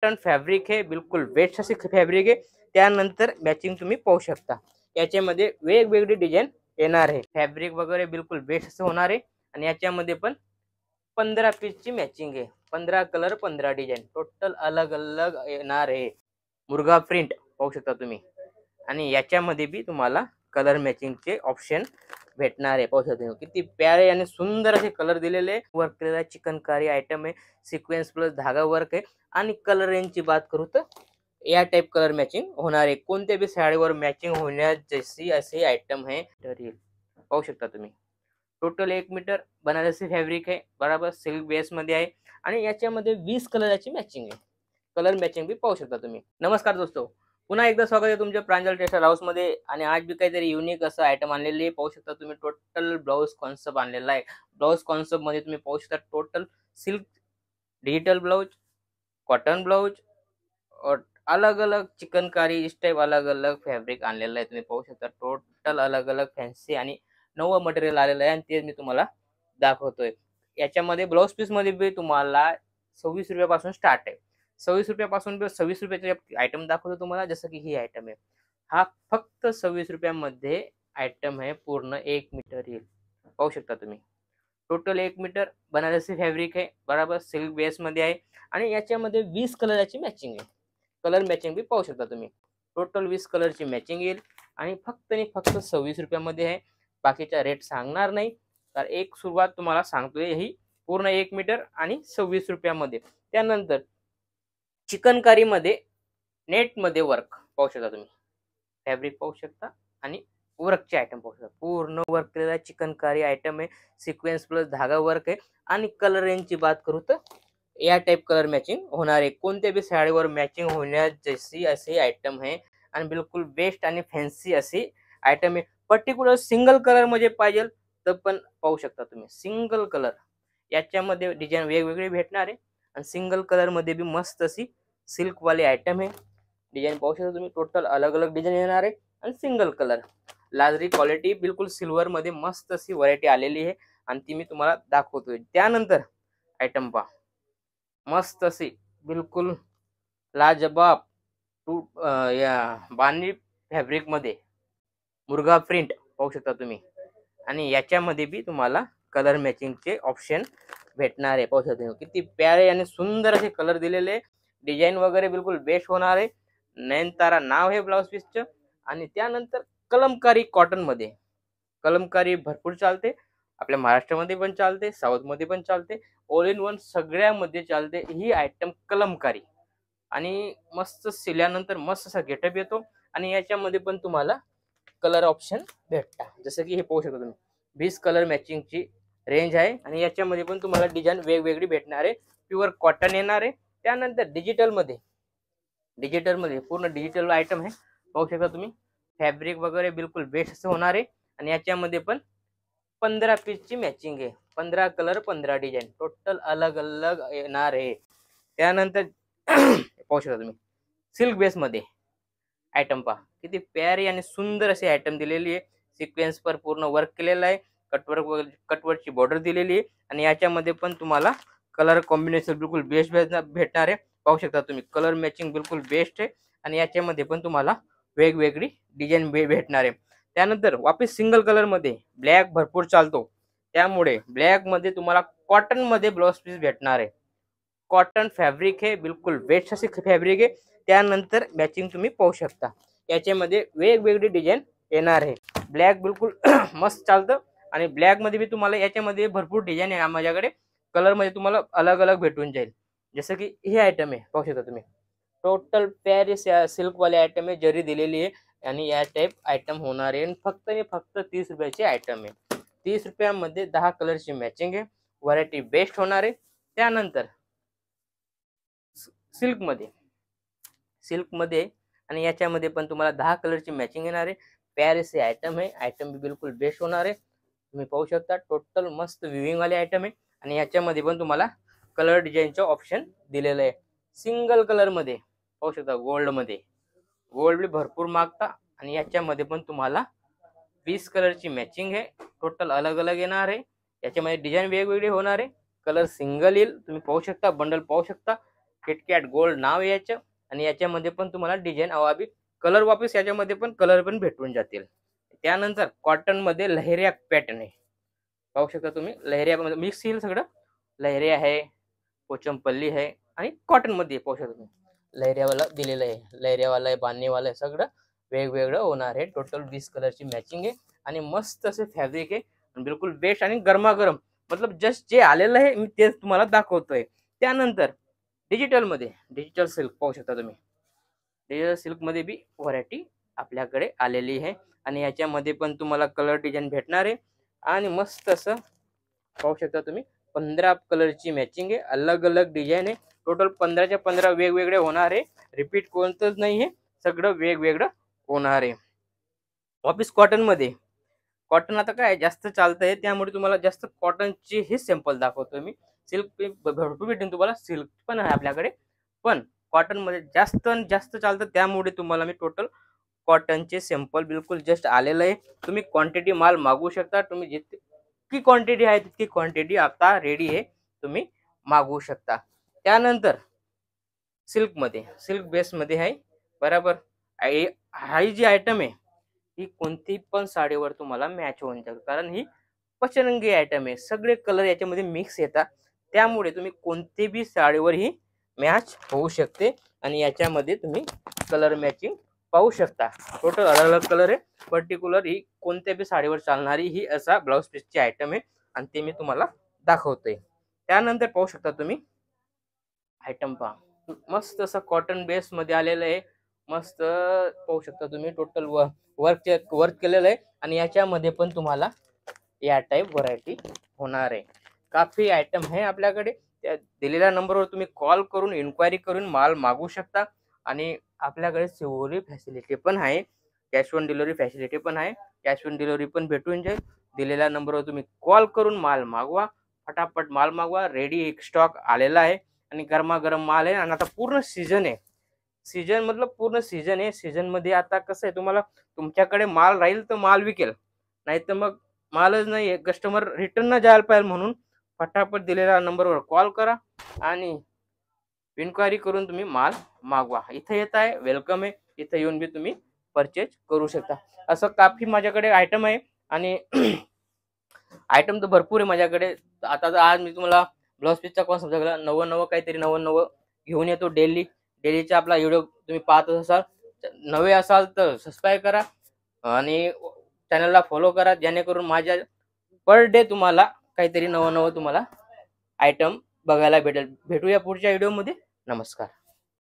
Cotton fabric आहे, बिलकुल best असे फॅब्रिक आहे। त्यानंतर मॅचिंग तुम्ही पाहू शकता, याच्यामध्ये वेगवेगळी डिझाईन येणार आहे। फॅब्रिक वगैरे बिलकुल बेस्ट असं होणार आहे आणि याच्यामध्ये पण 15 पीसची मॅचिंग आहे। 15 कलर 15 डिझाईन टोटल अलग अलग येणार आहे। मुर्गा प्रिंट पाहू शकता तुम्ही आणि याच्यामध्ये बी तुम्हाला कलर मॅचिंगचे ऑप्शन भेटणार आहे। पाहू शकता किती प्यारे आणि सुंदर असे कलर दिलेले वर्क केलेला चिकनकारी आयटम आहे। सिक्वेन्स प्लस धागा वर्क आहे आणि कलर रेंजची बात करू तर या टाइप कलर मॅचिंग होणार आहे। कोणत्या बी साडीवर मॅचिंग होण्यास जैसी असे आयटम आहे। तर पाहू शकता तुम्ही टोटल 1 मीटर बनारसी फॅब्रिक आहे, बराबर सिल्क बेस मध्ये आहे आणि याच्यामध्ये 20 कलरची मॅचिंग आहे। कलर मॅचिंग भी पाहू शकता तुम्ही। नमस्कार दोस्तों, पुन्हा एकदा स्वागत आहे तुमच्या प्रांजल टेक्सटाईल हाऊस मध्ये आणि आज भी काहीतरी युनिक असं आयटम आणलेले आहे। पाहू शकता तुम्ही टोटल ब्लाउज कॉन्सेप्ट आणलेला आहे। ब्लाउज कॉन्सेप्ट मध्ये तुम्ही पाहू शकता total silk digital blouse, cotton blouse और अलग अलग चिकनकारी इस टाइप अलग अलग फॅब्रिक आणलेलं आहे। तुम्ही पाहू शकता टोटल अलग अलग फॅन्सी आणि नवं मटेरियल आलेलं आहे आणि ते मी तुम्हाला दाखवतोय। याच्यामध्ये ब्लाउज पीस मध्ये बी तुम्हाला 26 रुपयापासून स्टार्ट आहे। 26 रुपयापासून 26 रुपयाचे आयटम दाखवतो तुम्हाला, जसं की ही आयटम आहे। हा फक्त 26 रुपयामध्ये आयटम आहे, पूर्ण 1 मीटर येईल। पाहू शकता तुम्ही टोटल 1 मीटर बनारसी फॅब्रिक आहे, बराबर सिल्क बेस मध्ये आहे आणि याच्यामध्ये 20 कलरची मॅचिंग आहे। कलर मॅचिंग भी पाहू शकता तुम्ही। टोटल 20 कलरची मॅचिंग येईल आणि फक्त 26 रुपयामध्ये आहे। बाकीचा रेट सांगणार नाही, तर एक सुरुवात तुम्हाला सांगतोय ही पूर्ण 1 मीटर आणि 26 रुपयामध्ये। त्यानंतर चिकनकारी मध्ये नेट मध्ये वर्क पाहू शकता तुम्ही, फॅब्रिक पाहू शकता आणि वर्कचे आयटम पाहू शकता। पूर्ण वर्क केलेला चिकनकारी आयटम आहे, सिक्वेन्स प्लस धागा वर्क आहे आणि कलर रेंजची बात करू तर या टाइप कलर मॅचिंग होणार आहे। कोणत्या बी साडीवर मॅचिंग होण्यास जैसी असे आयटम आहे आणि बिलकुल बेस्ट आणि फॅन्सी असे आयटम आहे। पर्टिक्युलर सिंगल कलर मध्ये पाहिजे तर पण पाहू शकता तुम्ही, सिंगल कलर याच्यामध्ये डिझाईन वेगवेगळे भेटणार आहे आणि सिंगल कलर मध्ये भी मस्त अशी सिल्क वाली आयटम आहे। डिझाईन पाहू शकता तुम्ही, टोटल अलग अलग डिझाईन येणार आहे आणि सिंगल कलर लाजरी क्वालिटी बिलकुल सिल्वर मध्ये मस्त अशी व्हरायटी आलेली आहे आणि ती मी तुम्हाला दाखवतोय। त्यानंतर आयटम पहा, मस्त अशी बिलकुल लाजवाब या बांधणी फॅब्रिक मध्ये मुर्गा प्रिंट पाहू शकता तुम्ही आणि याच्यामध्ये भी तुम्हाला कलर मॅचिंगचे ऑप्शन भेटणार आहे। पाहू शकता किती प्यारे आणि सुंदर असे कलर दिलेले, डिझाईन वगैरे बिलकुल बेस्ट होणार आहे। नयनतारा नाव आहे ब्लाउज पीसचं आणि त्यानंतर कलमकारी कॉटन मध्ये, कलमकारी भरपूर चालते, आपल्या महाराष्ट्रामध्ये पण चालते, साऊथ मध्ये पण चालते, ऑल इन वन सगळ्यामध्ये चालते ही आयटम कलमकारी आणि मस्त सिल्यानंतर मस्त असा गेटअप येतो आणि याच्यामध्ये पण तुम्हाला कलर ऑप्शन भेटतात, जसं की हे पाहू शकता तुम्ही 20 कलर मॅचिंगची रेंज आहे आणि याच्यामध्ये पण तुम्हाला डिझाईन वेगवेगळी भेटणार आहे। प्युअर कॉटन येणार आहे। त्यानंतर डिजिटल मध्ये पूर्ण डिजिटल आयटम आहे, पाहू शकता तुम्ही। फॅब्रिक वगैरे बिलकुल बेस्ट असं होणार आहे आणि याच्यामध्ये पण 15 पीसची मॅचिंग आहे। 15 कलर 15 डिझाईन टोटल अलग अलग येणार आहे। त्यानंतर पाहू शकता तुम्ही सिल्क बेस मध्ये आयटम पहा, किती प्यारी आणि सुंदर अशी आयटम दिलेली आहे। सिक्वेन्स पर पूर्ण वर्क केलेला आहे, कटवर्कची बॉर्डर दिलेली आहे आणि याच्यामध्ये पण तुम्हाला कलर कॉम्बिनेशन बिलकुल बेस्ट भेटणार आहे। पाहू शकता तुम्ही कलर मॅचिंग बिलकुल बेस्ट आहे आणि याच्यामध्ये पण तुम्हाला वेगवेगळी डिझाईन भेटणार आहे। त्यानंतर वापस सिंगल कलर मध्ये ब्लॅक भरपूर चालतो, त्यामुळे ब्लॅक मध्ये तुम्हाला कॉटन मध्ये ब्लाउज पीस भेटणार आहे। कॉटन फॅब्रिक आहे, बिलकुल बेस्ट असे फॅब्रिक आहे। त्यानंतर मॅचिंग तुम्ही पाहू शकता, याच्यामध्ये वेगवेगळी डिझाईन येणार आहे। ब्लॅक बिलकुल मस्त चालतं आणि ब्लॅक मध्ये भी तुम्हाला याच्यामध्ये भरपूर डिझाईन आहे माझ्याकडे, कलर मध्ये तुम्हाला अलग अलग भेटून जाईल। जसं की हे आयटम आहे, पाहू शकता तुम्ही टोटल पॅरिस सिल्क वाले आयटम आहे, जरी दिलेली आहे आणि या टाइप आयटम होणार आहे। फक्त 30 रुपयाचे आयटम आहे। 30 रुपयामध्ये 10 कलरची मॅचिंग आहे, व्हरायटी बेस्ट होणार आहे। त्यानंतर सिल्क मध्ये आणि याच्यामध्ये पण तुम्हाला 10 कलरची मॅचिंग येणार आहे। पॅरिस हे आयटम आहे, आयटम बिलकुल बेस्ट होणार आहे। तुम्ही पाहू शकता टोटल मस्त विविंग वाले आयटम आहे आणि याच्यामध्ये पण तुम्हाला कलर डिझाईनचे ऑप्शन दिलेलं आहे। सिंगल कलर मध्ये पाहू शकता, गोल्ड भी भरपूर मागता आणि याच्यामध्ये पण तुम्हाला 20 कलरची मॅचिंग आहे, टोटल अलग अलग येणार आहे। याच्यामध्ये डिझाईन वेगवेगळे होणार आहे, कलर सिंगल येईल। तुम्ही पाहू शकता बंडल पाहू शकता किटकॅट गोल्ड नाव आहे याचं. आणि याच्यामध्ये पण तुम्हाला डिझाईन अवाबी कलर वापस याच्यामध्ये पण कलर पण भेटून जातील. त्यानंतर कॉटन मध्ये लहेरिया पॅटर्न आहे, पाहू शकता तुम्ही. लहेरिया मध्ये मिक्स येईल सगळं, लहेरिया आहे, पोचमपल्ली आहे आणि कॉटन मध्ये पाहू शकता तुम्ही. लहेरियावाला दिलेलं आहे, लहेरियावाला आहे, बांधणीवाला आहे, सगळं वेगवेगळं होणार आहे. टोटल 20 कलरची मॅचिंग आहे आणि मस्त असे फॅब्रिक आहे, बिलकुल बेस्ट आणि गरमागरम. मतलब जस्ट जे आलेलं आहे मी तेच तुम्हाला दाखवतोय. त्यानंतर डिजिटल मध्ये डिजिटल सिल्क पाहू शकता तुम्ही. डिजिटल सिल्क मध्ये बी व्हरायटी आपल्याकडे आलेली आहे आणि याच्यामध्ये पण तुम्हाला कलर डिझाईन भेटणार आहे आणि मस्त असं पाहू शकता तुम्ही. 15 कलरची मॅचिंग आहे, अलग अलग डिझाईन आहे. टोटल 15च्या 15 वेगवेगळे होणार आहे, रिपीट कोणतंच नाही आहे, सगळं वेगवेगळं होणार आहे. ऑफिस कॉटन मध्ये, कॉटन आता काय जास्त चालतंय त्यामुळे तुम्हाला जास्त कॉटनची हे सॅम्पल दाखवतोय मी. सिल्क भरपूर भेटेल तुम्हाला, सिल्क पण आहे आपल्याकडे, पण कॉटन मध्ये जास्त आणि जास्त चालतं त्यामुळे तुम्हाला मी टोटल कॉटनचे सॅम्पल बिलकुल जस्ट आलेलं आहे. तुम्ही क्वांटिटी माल मागवू शकता, तुम्ही जितकी क्वांटिटी आहे तितकी क्वांटिटी आता रेडी आहे, तुम्ही मागवू शकता. त्यानंतर सिल्क मध्ये, सिल्क बेस मध्ये आहे बरोबर. ही जी आयटम आहे ही कोणती पण साडीवर तुम्हाला मॅच होऊन जाईल, कारण ही पचरंगी आयटम आहे, सगळे कलर याच्यामध्ये मिक्स येतात, त्यामुळे तुम्ही कोणती बी साडीवर ही मॅच होऊ शकते. आणि याच्यामध्ये तुम्ही कलर मॅचिंग पाहू शकता. टोटल अलग अलग कलर आहे, पर्टिक्युलर ही कोणत्या बी साडीवर चालणारी ही असा ब्लाउज पीसची आयटम आहे आणि ते मी तुम्हाला दाखवतोय. त्यानंतर पाहू शकता तुम्ही आयटम पहा, मस्त असं कॉटन बेस मध्ये आलेलं आहे, मस्त पाहू शकता तुम्ही. टोटल वर्क केलेलं आहे आणि याच्यामध्ये पण तुम्हाला या टाइप व्हरायटी होणार आहे. काफी आयटम आहे आपल्याकडे. त्या दिलेल्या नंबरवर तुम्ही कॉल करून इन्क्वायरी करून माल मागवू शकता आणि आपल्याकडे सिओरी फॅसिलिटी पण आहे, कॅश ऑन डिलिव्हरी फॅसिलिटी पण आहे, कॅश ऑन डिलिव्हरी पण भेटून जाईल. दिलेल्या नंबरवर तुम्ही कॉल करून माल मागवा, फटाफट माल मागवा. रेडी एक स्टॉक आलेला आहे आणि गरमागरम माल आहे आणि आता पूर्ण सीझन आहे. सीझन मतलब पूर्ण सीझन आहे. सीझन मध्ये आता कसं आहे, तुम्हाला तुमच्याकडे माल राहील तर माल विकेल, नाही तर मग मालच नाही, कस्टमर रिटर्न न जायला पाहिजे. म्हणून फटाफट दिलेल्या नंबरवर कॉल करा आणि इन्क्वायरी करून तुम्ही माल मागवा. इथे येत आहे, वेलकम आहे, इथे येऊन बी तुम्ही परचेज करू शकता. असं काफी माझ्याकडे आयटम आहे आणि आयटम तर भरपूर आहे माझ्याकडे. आता तर आज मी तुम्हाला ब्लाउज पीसचा कॉन्सेप्ट सांगितला, नवं काहीतरी नवं घेऊन येतो डेलीचा आपला व्हिडिओ तुम्ही पाहत असाल. नवे असाल तर सबस्क्राईब करा आणि चॅनलला फॉलो करा, जेणेकरून माझ्या पर डे तुम्हाला काहीतरी नवं तुम्हाला आयटम बघायला भेटेल. भेटूया पुढच्या व्हिडिओमध्ये. नमस्कार.